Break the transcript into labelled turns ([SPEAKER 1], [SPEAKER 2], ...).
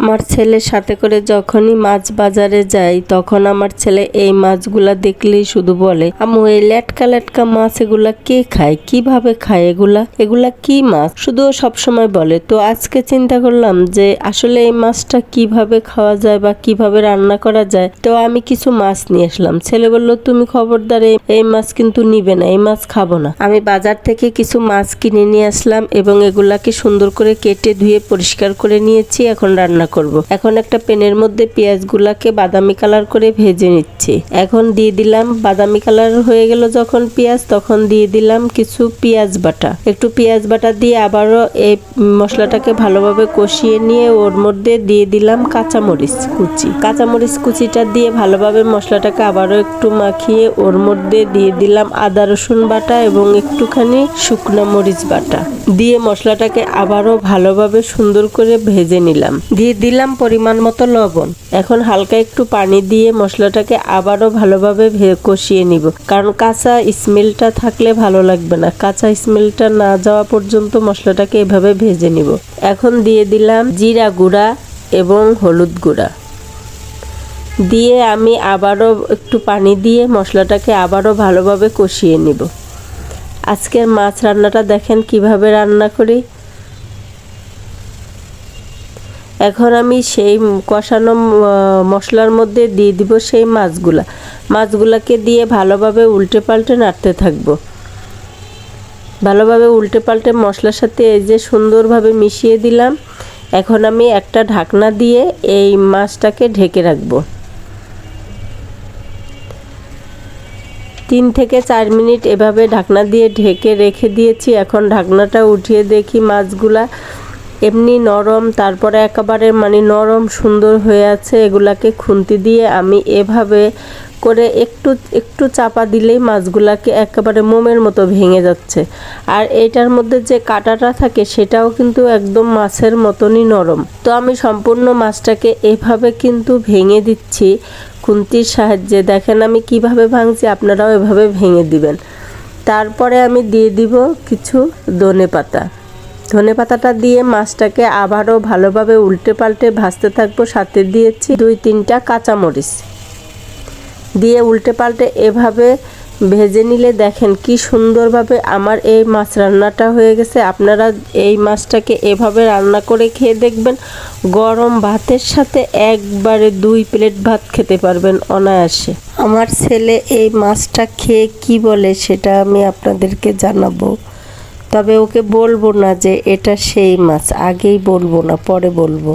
[SPEAKER 1] আমার ছেলের সাথে করে যখনই মাছ বাজারে যাই তখন আমার ছেলে এই মাছগুলা দেখলেই শুধু বলে, আম্মু এই লেটকা লেটকা মাছ এগুলা কে খায়, কিভাবে খায়, এগুলা কি মাছ, শুধু সবসময় বলে। তো আজকে চিন্তা করলাম যে আসলে এই মাছটা কিভাবে খাওয়া যায় বা কিভাবে রান্না করা যায়। তো আমি কিছু মাছ নিয়ে আসলাম। ছেলে বলল, তুমি খবরদার এই মাছ কিন্তু নিবে না, এই মাছ খাবো না। আমি বাজার থেকে কিছু মাছ কিনে নিয়ে আসলাম এবং এগুলাকে সুন্দর করে কেটে ধুয়ে পরিষ্কার করে নিয়েছি। এখন রান্না করব। এখন একটা প্যানের মধ্যে পেঁয়াজগুলাকে বাদামি কালার করে ভেজে নিচ্ছি। এখন দিয়ে দিলাম, বাদামি কালার হয়ে গেল যখন পেঁয়াজ, তখন দিয়ে দিলাম কিছু পেঁয়াজ বাটা। একটু পেঁয়াজ বাটা দিয়ে আবারও এই মশলাটাকে ভালোভাবে কষিয়ে নিয়ে ওর মধ্যে দিয়ে দিলাম কাঁচামরিচ কুচি। কাঁচামরিচ কুচিটা দিয়ে ভালোভাবে মশলাটাকে আবারও একটু মাখিয়ে ওর মধ্যে দিয়ে দিলাম আদা রসুন বাটা এবং একটুখানি শুকনো মরিচ বাটা দিয়ে মশলাটাকে আবারও ভালোভাবে সুন্দর করে ভেজে নিলাম। দিয়ে দিলাম পরিমাণ মতো লবণ। এখন হালকা একটু পানি দিয়ে মশলাটাকে আবারও ভালোভাবে কষিয়ে নিব, কারণ কাঁচা স্মেলটা থাকলে ভালো লাগবে না। কাঁচা স্মেলটা না যাওয়া পর্যন্ত মশলাটাকে এভাবে ভেজে নিব। এখন দিয়ে দিলাম জিরা গুঁড়া এবং হলুদ গুঁড়া দিয়ে আমি আবারও একটু পানি দিয়ে মশলাটাকে আবারও ভালোভাবে কষিয়ে নিব। আজকের মাছ রান্নাটা দেখেন কিভাবে রান্না করি। এখন আমি সেই কষানো মশলার মধ্যে দিয়ে দিব সেই মাছগুলাকে দিয়ে ভালোভাবে উল্টে পাল্টে নাড়তে থাকবো। ভালোভাবে উল্টে পাল্টে মশলার সাথে এই যে সুন্দরভাবে মিশিয়ে দিলাম। এখন আমি একটা ঢাকনা দিয়ে এই মাছটাকে ঢেকে রাখবো। 3 থেকে 4 মিনিট এভাবে ঢাকনা দিয়ে ঢেকে রেখে দিয়েছি। এখন ঢাকনাটা উঠিয়ে দেখি মাছগুলা এমনি নরম, তারপরে একেবারে নরম সুন্দর হয়ে আছে। এগুলাকে খুন্তি দিয়ে আমি এভাবে করে একটু চাপা দিলেই মাছগুলাকে একেবারে মোমের মতো ভেঙে যাচ্ছে। আর এটার মধ্যে যে কাঁটাটা থাকে সেটাও কিন্তু একদম মাছের মতনই নরম। তো আমি সম্পূর্ণ মাছটাকে এভাবে কিন্তু ভেঙে দিচ্ছি খুন্তির সাহায্যে। দেখেন আমি কিভাবে ভাঙছি, আপনারাও এভাবে ভেঙে দিবেন। তারপরে আমি দিয়ে দিব কিছু ধনে পাতাটা দিয়ে মাছটাকে আবারও ভালোভাবে উল্টে পাল্টে ভাজতে থাকবো। সাথে দিয়েছি 2-3টা কাঁচামরিচ দিয়ে উল্টে পাল্টে এভাবে ভেজে নিলে দেখেন কি সুন্দরভাবে আমার এই মাছ রান্নাটা হয়ে গেছে। আপনারা এই মাছটাকে এভাবে রান্না করে খেয়ে দেখবেন, গরম ভাতের সাথে একবারে 2 প্লেট ভাত খেতে পারবেন অনায়াসে। আমার ছেলে এই মাছটা খেয়ে কি বলে সেটা আমি আপনাদেরকে জানাবো, তবে ওকে বলবো না যে এটা সেই মাছ, আগেই বলবো না, পরে বলবো।